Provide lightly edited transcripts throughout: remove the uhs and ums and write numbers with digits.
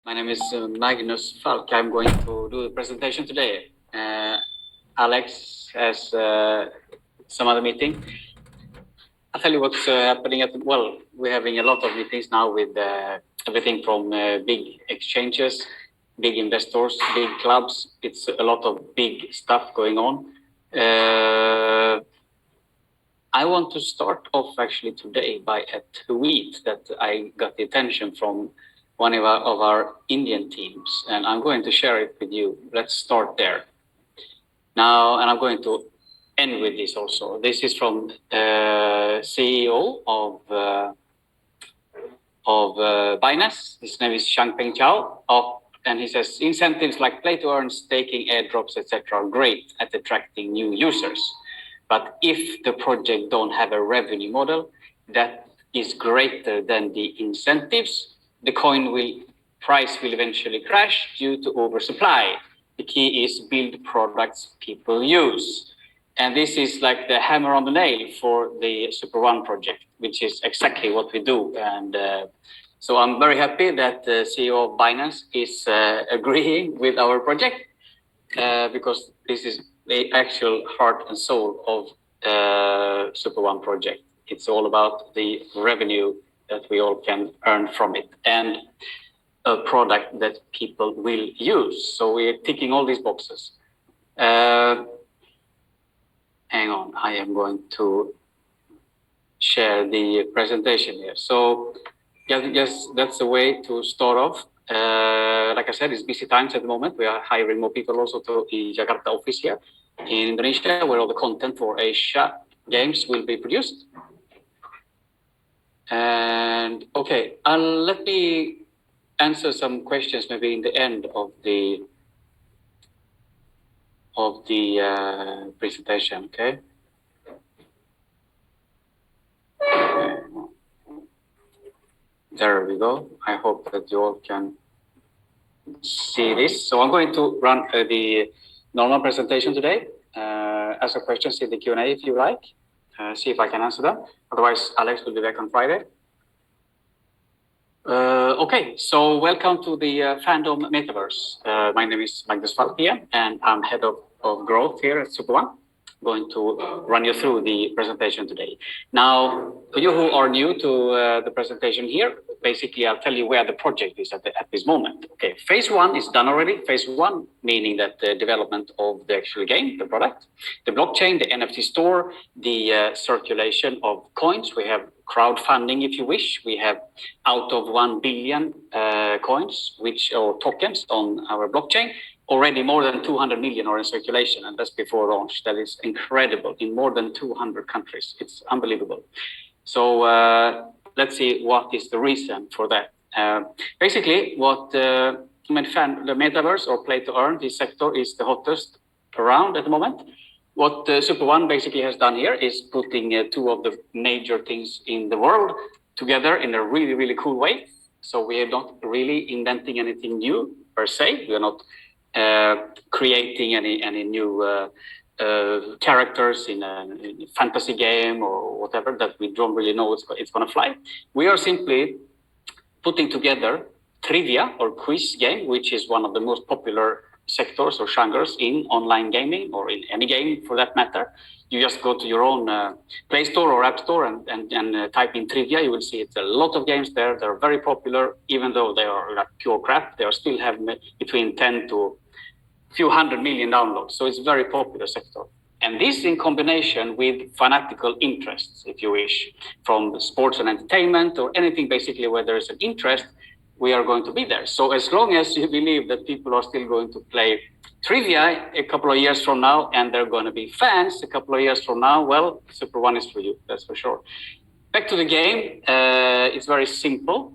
My name is Magnus Falk. I'm going to do the presentation today. Alex has some other meeting. I'll tell you what's happening we're having a lot of meetings now with everything from big exchanges, big investors, big clubs. It's a lot of big stuff going on. I want to start off actually today by a tweet that I got the attention from one of our Indian teams, and I'm going to share it with you. Let's start there. Now, and I'm going to end with this also. This is from CEO of Binance. His name is Changpeng Chao, and he says incentives like play to earn, staking, airdrops, etc. are great at attracting new users. But if the project don't have a revenue model that is greater than the incentives, the price will eventually crash due to oversupply. The key is build products people use. And this is like the hammer on the nail for the Super One project, which is exactly what we do. And so I'm very happy that the CEO of Binance is agreeing with our project because this is the actual heart and soul of Super One project. It's all about the revenue that we all can earn from it and a product that people will use. So we're ticking all these boxes. Hang on, I am going to share the presentation here. So yes, that's the way to start off. Like I said, it's busy times at the moment. We are hiring more people also to the Jakarta office here in Indonesia, where all the content for Asia games will be produced. And okay, let me answer some questions maybe in the end of the presentation. Okay. There we go. I hope that you all can see this. So I'm going to run the normal presentation today. Ask a questions in the Q&A if you like. See if I can answer them. Otherwise, Alex will be back on Friday. Okay, so welcome to the Fandom Metaverse. My name is Magnus Falk here, and I'm head of growth here at Super One. I'm going to run you through the presentation today. Now, for you who are new to the presentation here, basically I'll tell you where the project is at this moment. Okay, phase one is done already. Phase one, meaning that the development of the actual game, the product, the blockchain, the NFT store, the circulation of coins. We have crowdfunding, if you wish. We have out of 1 billion coins, or tokens on our blockchain. Already more than 200 million are in circulation, and that's before launch. That is incredible in more than 200 countries. It's unbelievable. So let's see what is the reason for that. Basically, what the metaverse or play to earn, this sector is the hottest around at the moment. What Super One basically has done here is putting two of the major things in the world together in a really, really cool way. So we are not really inventing anything new per se. We are not creating any new characters in a fantasy game or whatever that we don't really know it's going to fly. We are simply putting together trivia or quiz game, which is one of the most popular sectors or genres in online gaming or in any game for that matter. You just go to your own Play Store or App Store and type in trivia. You will see it's a lot of games there. They're very popular, even though they are like pure crap. They are still have between 10 to a few hundred million downloads. So it's a very popular sector. And this in combination with fanatical interests, if you wish, from sports and entertainment or anything basically where there is an interest, we are going to be there. So as long as you believe that people are still going to play trivia a couple of years from now and they're going to be fans a couple of years from now, well, Super One is for you, that's for sure. Back to the game, it's very simple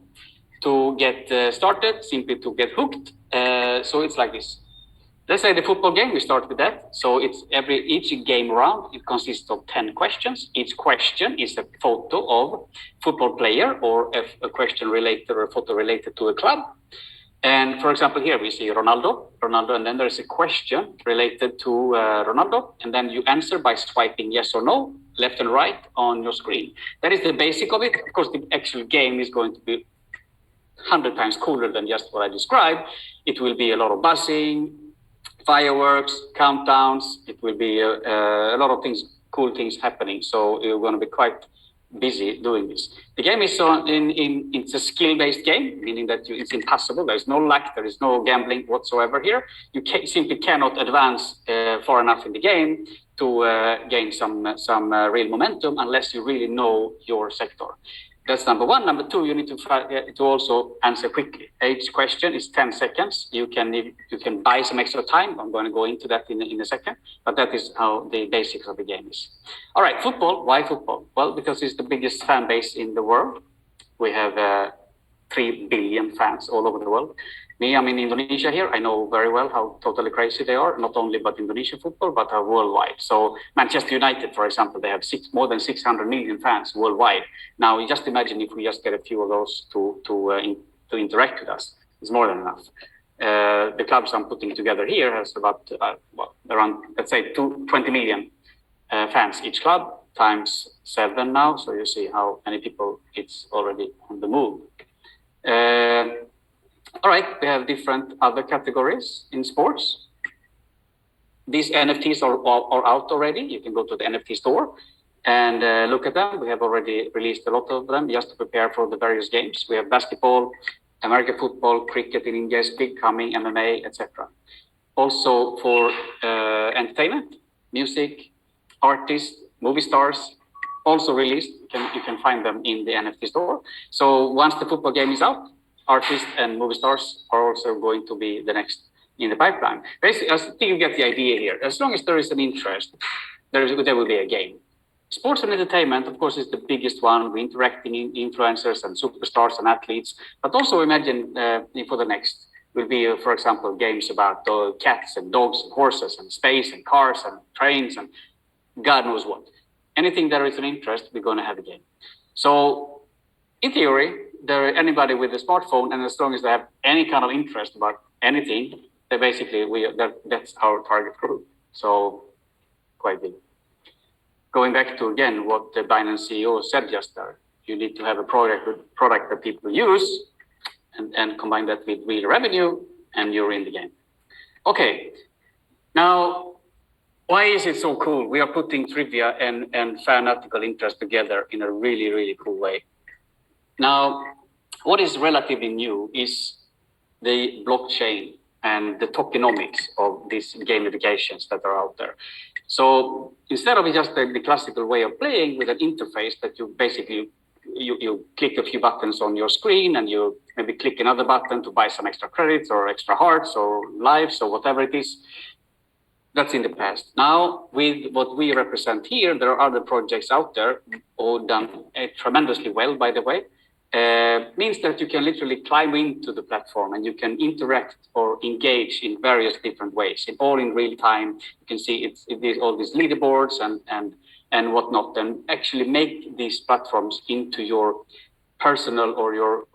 to get started, simply to get hooked. So it's like this. Let's say the football game, we start with that. So it's each game round, it consists of 10 questions. Each question is a photo of football player or a question related or a photo related to a club. And for example, here we see Ronaldo, and then there's a question related to Ronaldo. And then you answer by swiping yes or no, left and right on your screen. That is the basic of it. Of course, the actual game is going to be 100 times cooler than just what I described. It will be a lot of buzzing, fireworks, countdowns. It will be a lot of things, cool things happening. So you're going to be quite busy doing this. The game is it's a skill-based game, meaning that it's impossible. There's no luck, there is no gambling whatsoever here. You simply cannot advance far enough in the game to gain some real momentum unless you really know your sector. That's number one. Number two, you need to also answer quickly. Each question is 10 seconds. You can buy some extra time. I'm going to go into that in a second, but that is how the basics of the game is. All right, football. Why football? Well, because it's the biggest fan base in the world. We have 3 billion fans all over the world. Me, I'm in Indonesia here. I know very well how totally crazy they are, not only about Indonesian football, but worldwide. So Manchester United, for example, they have more than 600 million fans worldwide. Now, you just imagine if we just get a few of those to interact with us. It's more than enough. The clubs I'm putting together here has about around, let's say, 20 million fans each club, times 7 now. So you see how many people it's already on the move. All right, we have different other categories in sports. These NFTs are out already. You can go to the NFT store and look at them. We have already released a lot of them just to prepare for the various games. We have basketball, American football, cricket in India is big coming, MMA, etc. Also for entertainment, music, artists, movie stars, also released. You can find them in the NFT store. So once the football game is out, artists and movie stars are also going to be the next in the pipeline. Basically, I think you get the idea here. As long as there is an interest, there will be a game. Sports and entertainment, of course, is the biggest one. We're interacting in influencers and superstars and athletes. But also imagine for the next will be, for example, games about cats and dogs and horses and space and cars and trains and God knows what. Anything there is an interest, we're going to have a game. So in theory, anybody with a smartphone, and as long as they have any kind of interest about anything, they basically that's our target group. So quite big. Going back to again what the Binance CEO said just there, you need to have a product that people use, and combine that with real revenue, and you're in the game. Okay, now why is it so cool? We are putting trivia and fan article interest together in a really, really cool way. Now, what is relatively new is the blockchain and the tokenomics of these gamifications that are out there. So instead of just the classical way of playing with an interface that you basically you click a few buttons on your screen and you maybe click another button to buy some extra credits or extra hearts or lives or whatever it is, that's in the past. Now, with what we represent here, there are other projects out there, all done tremendously well, by the way. Means that you can literally climb into the platform and you can interact or engage in various different ways, all in real time. You can see it's all these leaderboards and whatnot, and actually make these platforms into your personal or your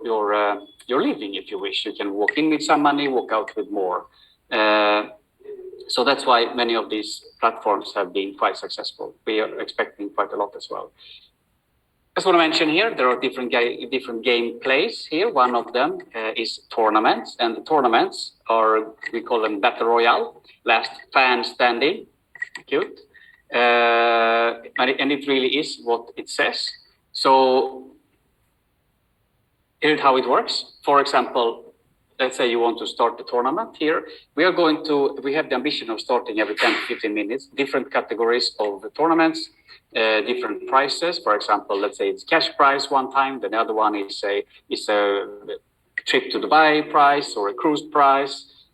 living, if you wish. You can walk in with some money, walk out with more. So that's why many of these platforms have been quite successful. We are expecting quite a lot as well. I just want to mention here, there are different game plays here. One of them is tournaments, and the tournaments are, we call them Battle Royale, last fan standing, cute. And it really is what it says. So here's how it works. For example, let's say you want to start the tournament here. We have the ambition of starting every 10 to 15 minutes, different categories of the tournaments, different prices. For example, let's say it's cash prize one time, then the other one is a trip to Dubai prize or a cruise prize,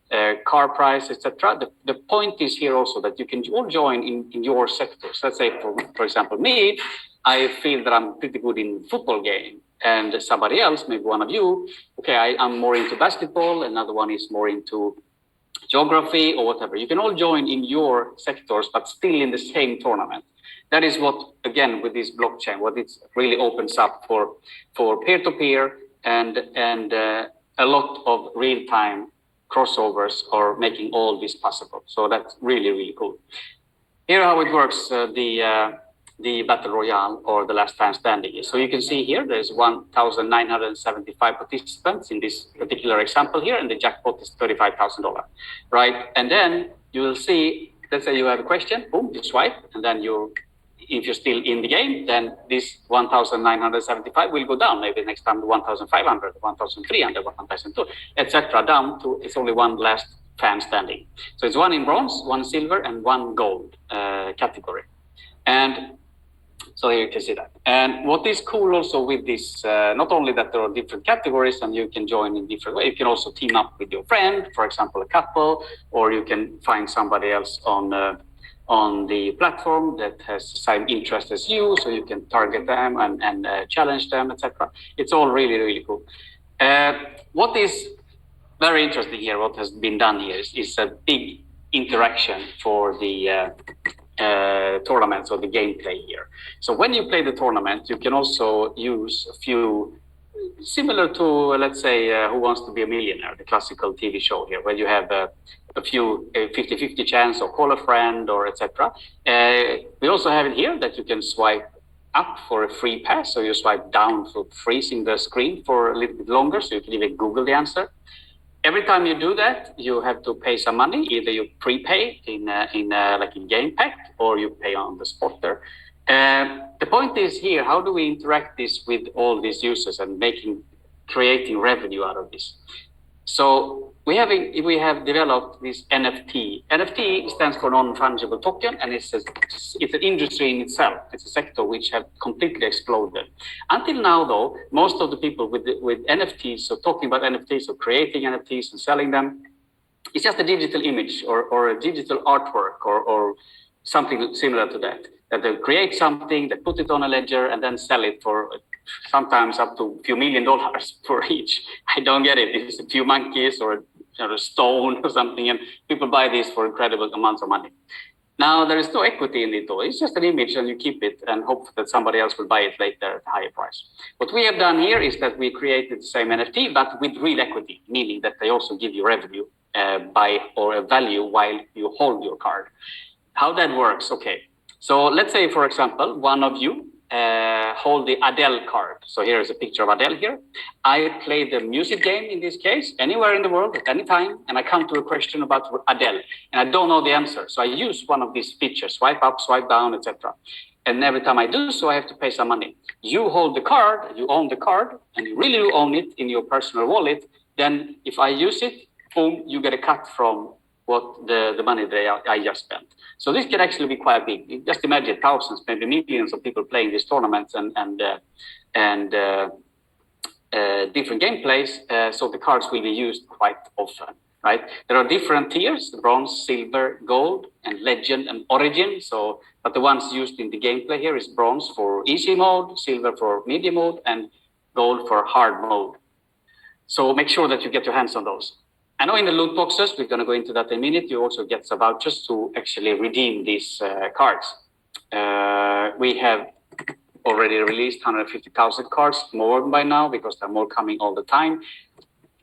car prize, etc. The point is here also that you can all join in your sectors. Let's say, for example, me, I feel that I'm pretty good in football game. And somebody else, maybe one of you, okay, I'm more into basketball, another one is more into geography or whatever. You can all join in your sectors, but still in the same tournament. That is what, again, with this blockchain, what it really opens up for peer-to-peer and a lot of real-time crossovers are making all this possible. So that's really, really cool. Here how it works, the battle royale or the last fan standing is. So you can see here there's 1,975 participants in this particular example here, and the jackpot is $35,000, right? And then you will see, let's say you have a question, boom, you swipe, and then if you're still in the game, then this 1,975 will go down. Maybe next time to 1,500, 1,300, 1,200, etc. down to it's only one last fan standing. So it's one in bronze, one silver, and one gold category. And so here you can see that. And what is cool also with this, not only that there are different categories and you can join in different ways, you can also team up with your friend, for example, a couple, or you can find somebody else on the platform that has the same interest as you, so you can target them and challenge them, etc. It's all really, really cool. What is very interesting here, what has been done here is a big interaction for the tournaments or the gameplay here. So when you play the tournament, you can also use a few, similar to, let's say, Who Wants to Be a Millionaire, the classical TV show here, where you have a few 50-50 chance or call a friend or etc. We also have it here that you can swipe up for a free pass, so you swipe down for freezing the screen for a little bit longer, so you can even Google the answer. Every time you do that, you have to pay some money. Either you prepay in game pack, or you pay on the spot there. The point is here, how do we interact this with all these users and creating revenue out of this? So we have developed this NFT. NFT stands for non-fungible token, and it's an industry in itself. It's a sector which have completely exploded. Until now, though, most of the people with NFTs, so talking about NFTs, so creating NFTs and selling them, it's just a digital image or a digital artwork or something similar to that. That they create something, they put it on a ledger, and then sell it for sometimes up to a few $1 million for each. I don't get it. It's a few monkeys or a stone or something, and people buy these for incredible amounts of money. Now, there is no equity in it, though. It's just an image, and you keep it and hope that somebody else will buy it later at a higher price. What we have done here is that we created the same NFT, but with real equity, meaning that they also give you revenue or a value while you hold your card. How that works? Okay. So let's say, for example, one of you hold the Adele card. So here is a picture of Adele here. I play the music game in this case, anywhere in the world, at any time, and I come to a question about Adele, and I don't know the answer. So I use one of these features, swipe up, swipe down, etc. And every time I do so, I have to pay some money. You hold the card, you own the card, and you really own it in your personal wallet. Then if I use it, boom, you get a cut from what the money that I just spent. So this can actually be quite big. Just imagine thousands, maybe millions of people playing these tournaments and different gameplays. So the cards will be used quite often, right? There are different tiers: bronze, silver, gold, and legend and origin. So, but the ones used in the gameplay here is bronze for easy mode, silver for medium mode, and gold for hard mode. So make sure that you get your hands on those. I know in the loot boxes, we're going to go into that in a minute, you also get some vouchers to actually redeem these cards. We have already released 150,000 cards, more by now, because there are more coming all the time.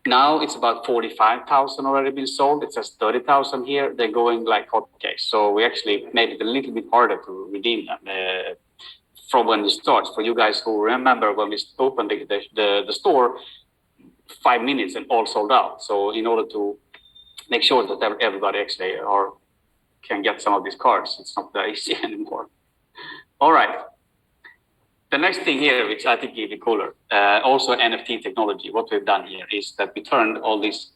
Now it's about 45,000 already been sold. It says 30,000 here. They're going like hotcakes. So we actually made it a little bit harder to redeem them from when it starts. For you guys who remember when we opened the store, 5 minutes and all sold out. So in order to make sure that everybody actually can get some of these cards, it's not that easy anymore. All right. The next thing here, which I think is even cooler, also NFT technology. What we've done here is that we turned all these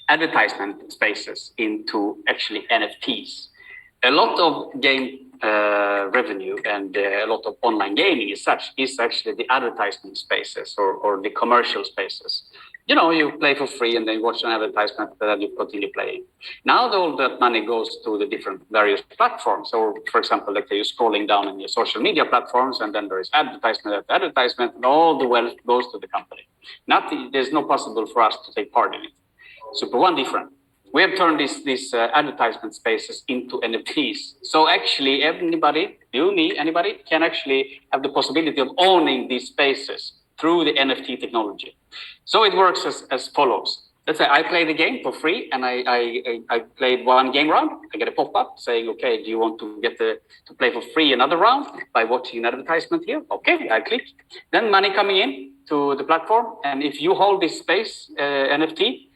advertisement spaces into actually NFTs. A lot of game revenue and a lot of online gaming is actually the advertisement spaces or the commercial spaces. You know, you play for free and then you watch an advertisement and then you continue playing. Now all that money goes to the different various platforms. So for example, like you're scrolling down on your social media platforms and then there is advertisement after advertisement and all the wealth goes to the company. There's no possible for us to take part in it. Super One different. We have turned these advertisement spaces into NFTs. So actually anybody can actually have the possibility of owning these spaces through the NFT technology. So it works as follows. let's say I play the game for free, and I played one game round. I get a pop-up saying, okay, do you want to get to play for free another round by watching an advertisement here? Okay, I click. Then money coming in to the platform, and if you hold this space NFT,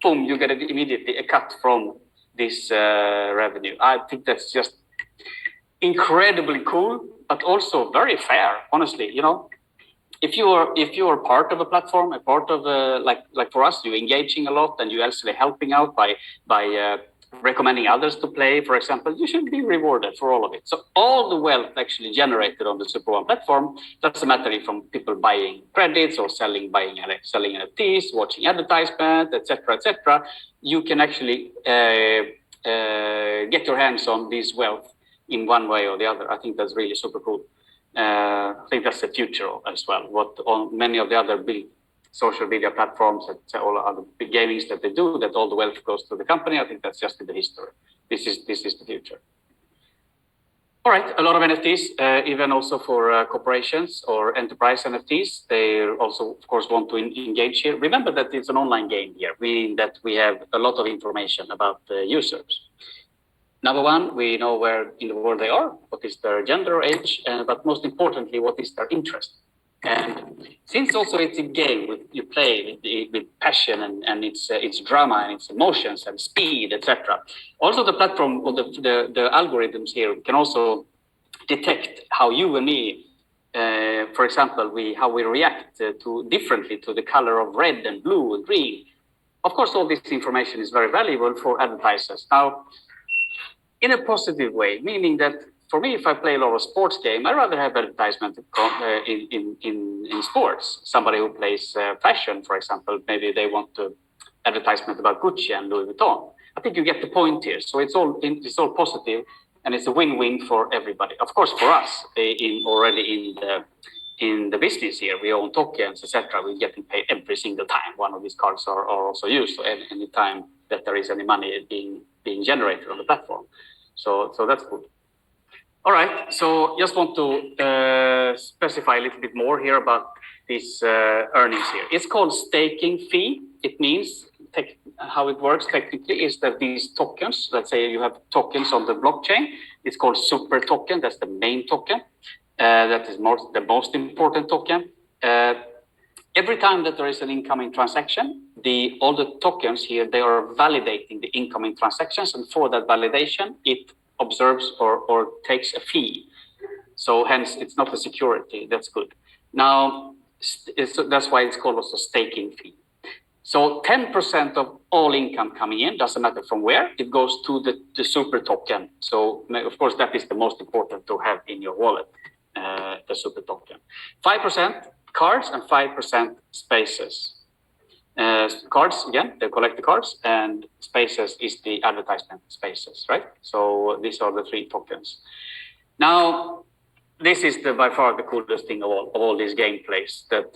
boom, you get immediately a cut from this revenue. I think that's just incredibly cool, but also very fair, honestly. You know, if you are part of a platform, a part of like for us, you're engaging a lot and you're actually helping out by recommending others to play, for example, you should be rewarded for all of it. So all the wealth actually generated on the Super One platform, doesn't matter if from people buying credits or selling NFTs, watching advertisement, etc. You can actually get your hands on this wealth in one way or the other. I think that's really super cool. I think that's the future as well. What on many of the other big social media platforms and all other big gamings that they do, that all the wealth goes to the company. I think that's just in the history. This is the future. All right, a lot of NFTs, even also for corporations or enterprise NFTs. They also, of course, want to engage here. Remember that it's an online game here, meaning that we have a lot of information about the users. Number one, we know where in the world they are, what is their gender or age, but most importantly, what is their interest. And since also it's a game, you play with passion and it's drama and it's emotions and speed, etc. Also, the platform or the algorithms here can also detect how you and me, for example, how we react differently to the color of red and blue and green. Of course, all this information is very valuable for advertisers. Now, in a positive way, meaning that for me, if I play a lot of sports game, I'd rather have advertisement in sports. Somebody who plays fashion, for example, maybe they want to advertisement about Gucci and Louis Vuitton. I think you get the point here. So it's all positive, and it's a win-win for everybody. Of course, for us, already in the business here, we own tokens, etc. We're getting paid every single time one of these cards are also used. So any time that there is any money being generated on the platform. So that's good. All right, so just want to specify a little bit more here about these earnings here. It's called staking fee. It means how it works technically is that these tokens, let's say you have tokens on the blockchain, it's called super token. That's the main token. That is the most important token. Every time that there is an incoming transaction, all the tokens here, they are validating the incoming transactions, and for that validation, it observes or takes a fee. So hence, it's not a security. That's good. Now, that's why it's called also staking fee. So 10% of all income coming in, doesn't matter from where, it goes to the super token. So of course, that is the most important to have in your wallet, the super token. 5% cards and 5% spaces. Cards, again, they collect the cards, and spaces is the advertisement spaces, right? So these are the three tokens. Now, this is by far the coolest thing of all these gameplays that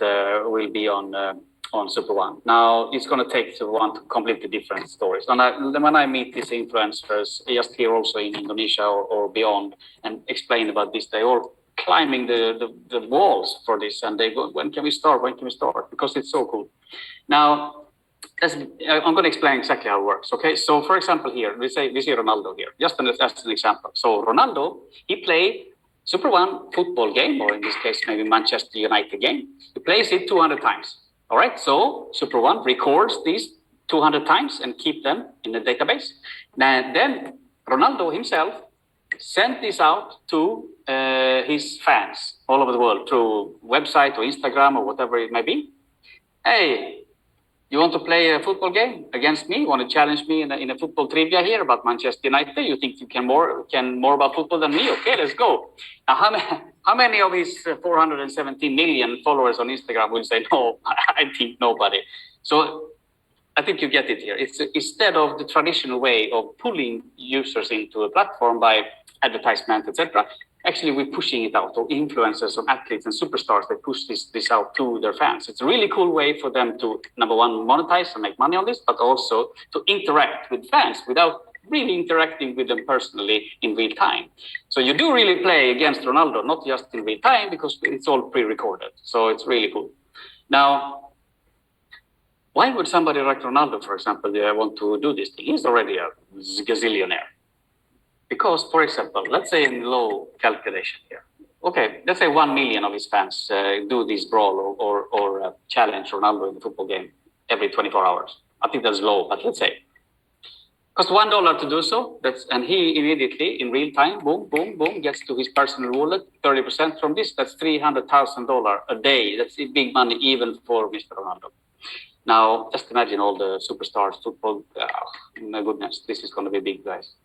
will be on Super One. Now, it's going to take Super One to completely different stories. And when I meet these influencers, just here also in Indonesia or beyond, and explain about this, they all climbing the walls for this, and they go, when can we start? When can we start? Because it's so cool. Now, I'm going to explain exactly how it works. Okay, so for example, here we see Ronaldo here, just as an example. So Ronaldo, he played Super One football game, or in this case, maybe Manchester United game. He plays it 200 times. All right, so Super One records these 200 times and keep them in the database. Then Ronaldo himself sent this out to his fans all over the world through website or Instagram or whatever it may be. Hey, you want to play a football game against me? You want to challenge me in a football trivia here about Manchester United? You think you can more about football than me? Okay, let's go. Now, how many of his 417 million followers on Instagram will say, no, I think nobody. So I think you get it here. It's instead of the traditional way of pulling users into a platform by advertisement, etc. Actually, we're pushing it out. Or influencers, or athletes, and superstars, they push this out to their fans. It's a really cool way for them to, number one, monetize and make money on this, but also to interact with fans without really interacting with them personally in real time. So you do really play against Ronaldo, not just in real time, because it's all pre-recorded. So it's really cool. Now, Why would somebody like Ronaldo, for example, want to do this thing? He's already a gazillionaire. Because, for example, let's say in low calculation here. Okay, let's say 1 million of his fans do this brawl or challenge Ronaldo in the football game every 24 hours. I think that's low, but let's say. Cost $1 to do so, and he immediately, in real time, boom, boom, boom, gets to his personal wallet, 30% from this, that's $300,000 a day. That's big money even for Mr. Ronaldo. Now, just imagine all the superstars, football, my goodness, this is going to be big, guys.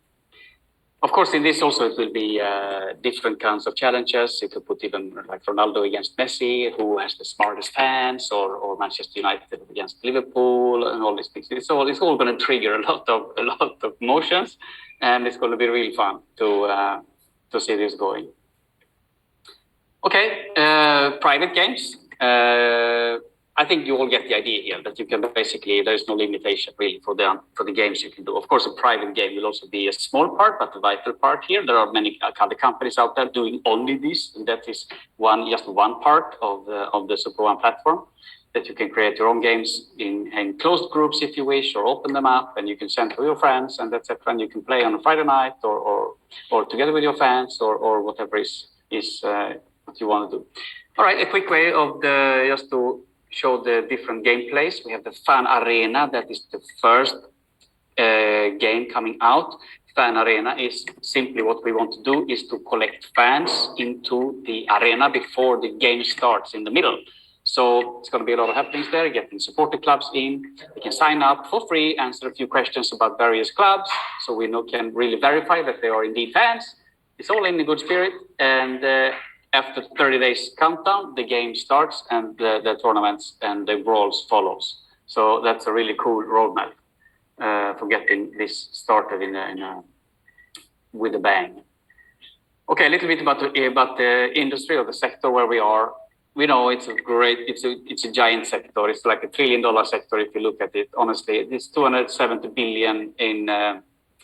Of course, in this also it will be different kinds of challenges. It will put even like Ronaldo against Messi, who has the smartest fans, or Manchester United against Liverpool, and all these things. It's all going to trigger a lot of emotions, and it's going to be really fun to see this going. Okay, private games. I think you all get the idea here that you can basically, there is no limitation really for the games you can do. Of course, a private game will also be a small part, but a vital part here. There are many other companies out there doing only this, and that is just one part of the Super One platform, that you can create your own games in closed groups if you wish, or open them up, and you can send to your friends, and etc. And you can play on a Friday night or together with your fans or whatever is what you want to do. All right, a quick way of just to show the different gameplays. We have the Fan Arena, that is the first game coming out. Fan Arena is simply what we want to do is to collect fans into the arena before the game starts in the middle. So it's going to be a lot of happenings there, getting supporter clubs in. We can sign up for free, answer a few questions about various clubs, so we can really verify that they are indeed fans. It's all in a good spirit, and after 30 days countdown, the game starts and the tournaments and the brawls follows. So that's a really cool roadmap for getting this started with a bang. Okay, a little bit about the industry or the sector where we are. We know it's a giant sector. It's like $1 trillion sector if you look at it. Honestly, it's 270 billion in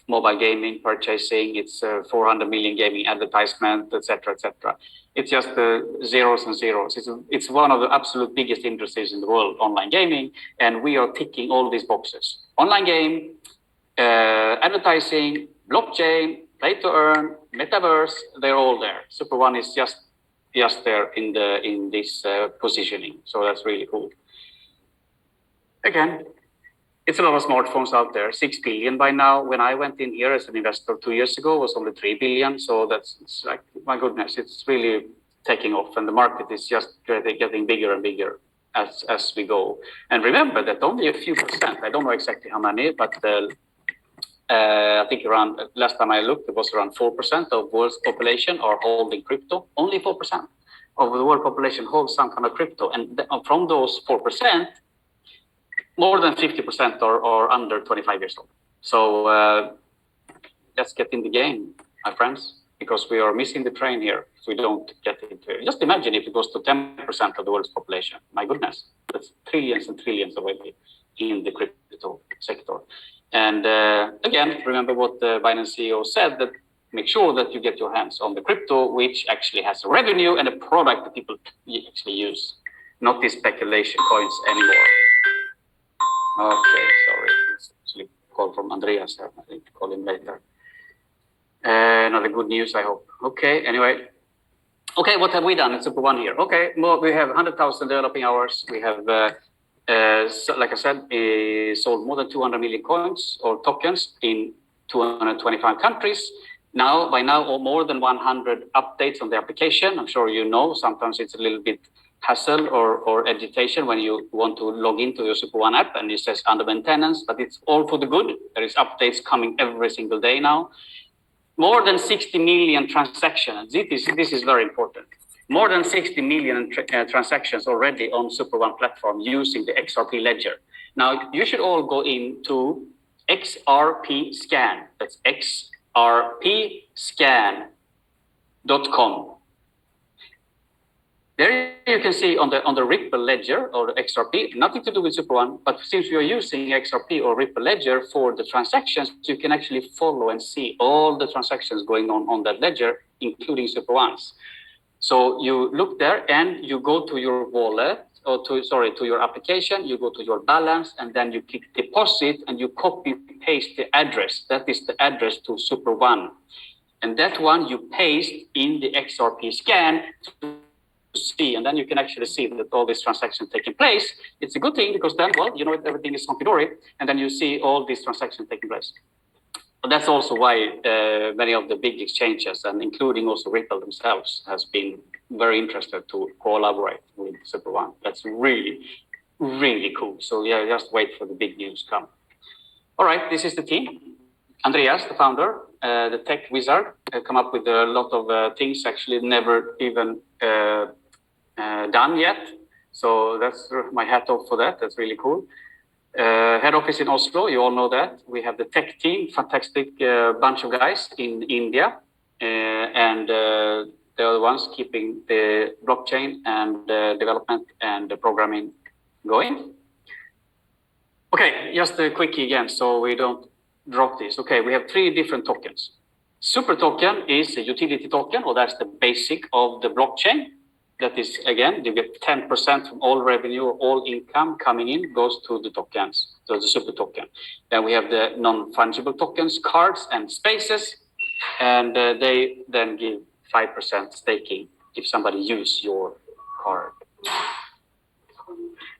mobile gaming purchasing. It's 400 million gaming advertisement, etc., etc. It's just zeros and zeros. It's one of the absolute biggest industries in the world, online gaming, and we are ticking all these boxes. Online game, advertising, blockchain, play to earn, metaverse, they're all there. Super One is just there in this positioning. So that's really cool. Again, it's a lot of smartphones out there, 6 billion by now. When I went in here as an investor 2 years ago, it was only 3 billion. So it's like, my goodness, it's really taking off, and the market is just getting bigger and bigger as we go. And remember that only a few percent, I don't know exactly how many, but I think around, last time I looked, it was around 4% of world's population are holding crypto. Only 4% of the world population holds some kind of crypto. And from those 4%, more than 50% are under 25 years old. So let's get in the game, my friends, because we are missing the train here if we don't get into it. Just imagine if it goes to 10% of the world's population. My goodness, that's trillions and trillions of money in the crypto sector. And again, remember what the Binance CEO said, that make sure that you get your hands on the crypto, which actually has a revenue and a product that people actually use, not these speculation coins anymore. Okay, sorry. It's actually a call from Andreas. I think call him later. Another good news, I hope. Okay, anyway. Okay, what have we done in Super One here? Okay, we have 100,000 developing hours. We have, like I said, sold more than 200 million coins or tokens in 225 countries. By now, more than 100 updates on the application. I'm sure you know, sometimes it's a little bit hassle or agitation when you want to log into your Super One app and it says under maintenance, but it's all for the good. There is updates coming every single day now. More than 60 million transactions. This is very important. More than 60 million transactions already on Super One platform using the XRP ledger. Now, you should all go into XRP Scan. That's xrpscan.com. There you can see on the Ripple ledger or the XRP, nothing to do with Super One, but since you are using XRP or Ripple ledger for the transactions, you can actually follow and see all the transactions going on that ledger, including Super One's. So you look there and you go to your wallet to your application, you go to your balance, and then you click deposit, and you copy paste the address. That is the address to Super One, and that one you paste in the XRP scan to see, and then you can actually see that all these transactions taking place. It's a good thing because then, well, you know, everything is hunky-dory, and then you see all these transactions taking place. But that's also why many of the big exchanges, and including also Ripple themselves, has been very interested to collaborate with Super One. That's really, really cool. So yeah, just wait for the big news to come. All right, this is the team. Andreas, the founder, the tech wizard, come up with a lot of things actually never even done yet. So that's my hat off for that. That's really cool. Head office in Oslo, you all know that. We have the tech team, fantastic bunch of guys in India, and they're the ones keeping the blockchain and development and the programming going. Okay, just a quickie again, so we don't drop this. Okay, we have 3 different tokens. Super token is a utility token, or that's the basic of the blockchain. That is, again, you get 10% from all revenue, all income coming in goes to the tokens, so the super token. Then we have the non-fungible tokens, cards and spaces, and they then give 5% staking if somebody uses your card.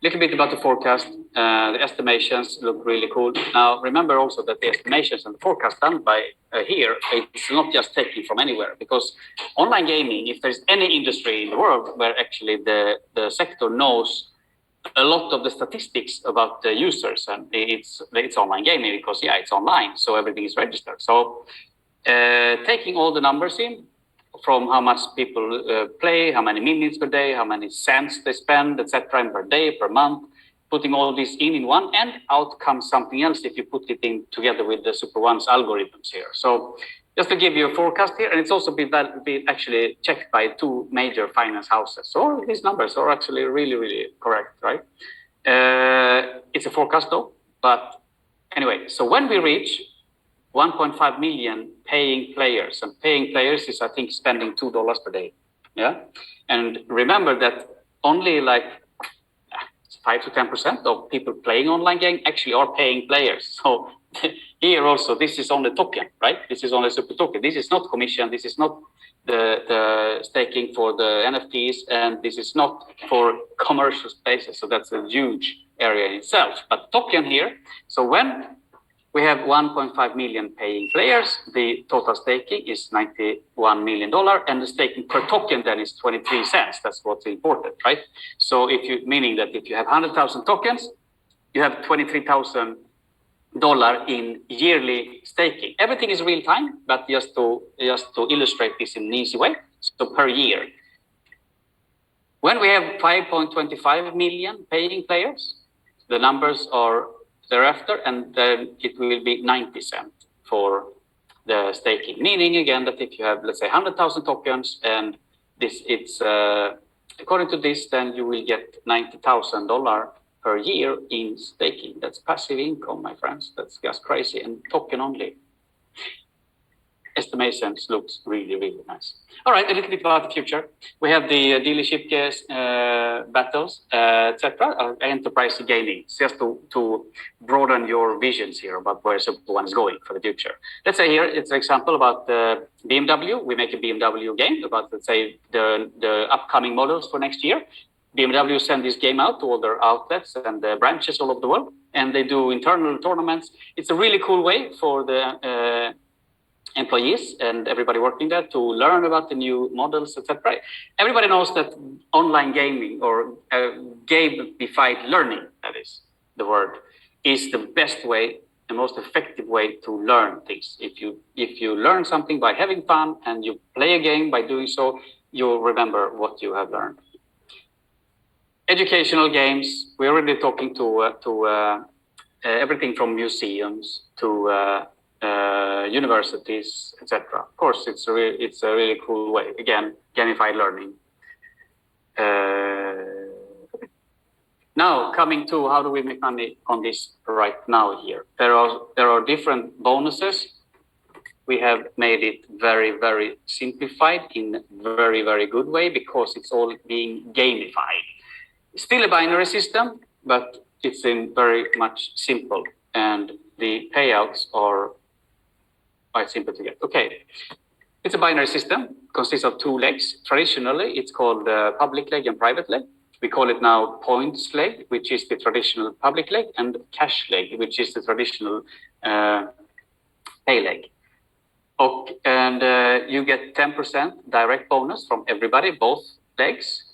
Little bit about the forecast. The estimations look really cool. Now, remember also that the estimations and the forecast done by here, it's not just taken from anywhere, because online gaming, if there's any industry in the world where actually the sector knows a lot of the statistics about the users, and it's online gaming, because yeah, it's online, so everything is registered. So taking all the numbers in, from how much people play, how many minutes per day, how many cents they spend, etc., per day, per month, putting all this in one, and out comes something else if you put it in together with the Super One's algorithms here. So just to give you a forecast here, and it's also been actually checked by 2 major finance houses. So these numbers are actually really, really correct, right? It's a forecast though, but anyway, so when we reach 1.5 million paying players, and paying players is, I think, spending $2 per day. Yeah, and remember that only like 5 to 10% of people playing online game actually are paying players. So here also, this is on the token, right? This is on the super token. This is not commission. This is not the staking for the NFTs, and this is not for commercial spaces. So that's a huge area in itself. But token here. So when we have 1.5 million paying players, the total staking is $91 million, and the staking per token then is 23 cents. That's what's important, right? So meaning that if you have 100,000 tokens, you have $23,000 in yearly staking. Everything is real time, but just to illustrate this in an easy way, so per year. When we have 5.25 million paying players, the numbers are thereafter, and then it will be 90 cents for the staking. Meaning again that if you have, let's say, 100,000 tokens, and it's according to this, then you will get $90,000 per year in staking. That's passive income, my friends. That's just crazy, and token only. Estimations looks really, really nice. All right, a little bit about the future. We have the dealership battles, etc. Enterprise gaming, just to broaden your visions here about where Super One is going for the future. Let's say here it's an example about BMW. We make a BMW game about, let's say, the upcoming models for next year. BMW send this game out to all their outlets and branches all over the world, and they do internal tournaments. It's a really cool way for the employees and everybody working there to learn about the new models, etc. Everybody knows that online gaming, or gamified learning, that is the word, is the best way, the most effective way to learn things. If you learn something by having fun, and you play a game by doing so, you'll remember what you have learned. Educational games, we're already talking to everything from museums to universities, etc. Of course, it's a really cool way. Again, gamified learning. Now, coming to how do we make money on this right now here? There are different bonuses. We have made it very, very simplified in a very, very good way, because it's all being gamified. Still a binary system, but it's in very much simple, and the payouts are quite simple to get. Okay, it's a binary system, consists of two legs. Traditionally, it's called public leg and private leg. We call it now points leg, which is the traditional public leg, and cash leg, which is the traditional pay leg. Okay, and you get 10% direct bonus from everybody, both legs.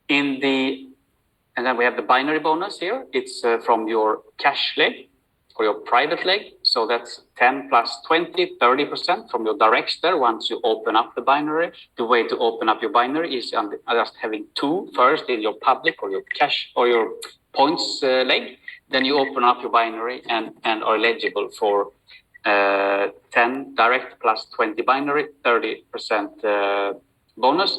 And then we have the binary bonus here. It's from your cash leg or your private leg. So that's 10 plus 20, 30% from your directs there once you open up the binary. The way to open up your binary is just having two first in your public or your cash or your points leg. Then you open up your binary and are eligible for 10 direct plus 20 binary, 30% bonus.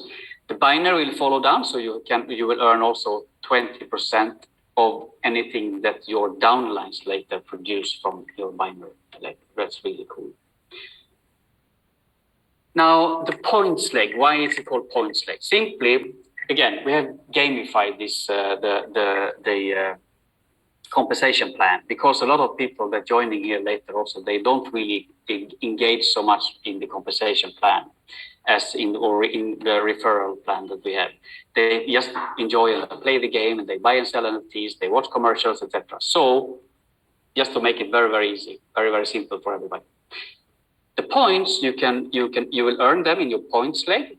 The binary will follow down, so you will earn also 20% of anything that your downlines later produce from your binary. That's really cool. Now, the points leg. Why is it called points leg? Simply, again, we have gamified this the compensation plan, because a lot of people that joining here later also, they don't really engage so much in the compensation plan as in the referral plan that we have. They just enjoy and play the game, and they buy and sell NFTs, they watch commercials, etc. So just to make it very, very easy, very, very simple for everybody. The points you will earn them in your points leg,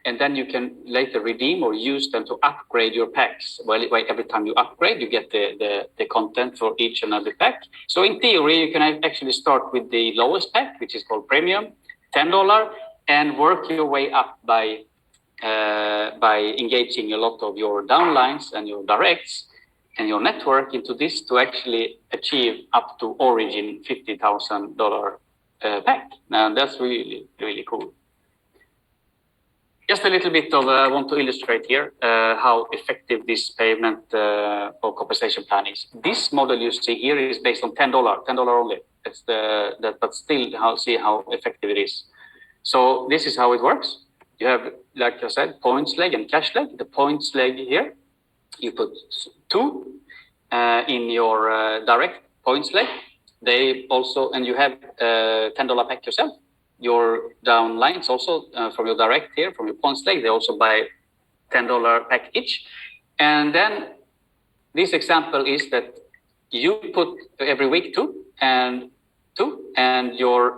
and then you can later redeem or use them to upgrade your packs. Well, every time you upgrade, you get the content for each and every pack. So in theory, you can actually start with the lowest pack, which is called Premium, $10, and work your way up by engaging a lot of your downlines and your directs and your network into this to actually achieve up to Origin $50,000 pack. Now that's really, really cool. Just a little bit of I want to illustrate here how effective this payment or compensation plan is. This model you see here is based on $10 only. That's but still see how effective it is. So this is how it works. You have, like I said, points leg and cash leg. The points leg here, you put 2 in your direct points leg. They also, and you have $10 pack yourself. Your downlines also from your direct here, from your points leg, they also buy $10 pack each. And then this example is that you put every week 2 and your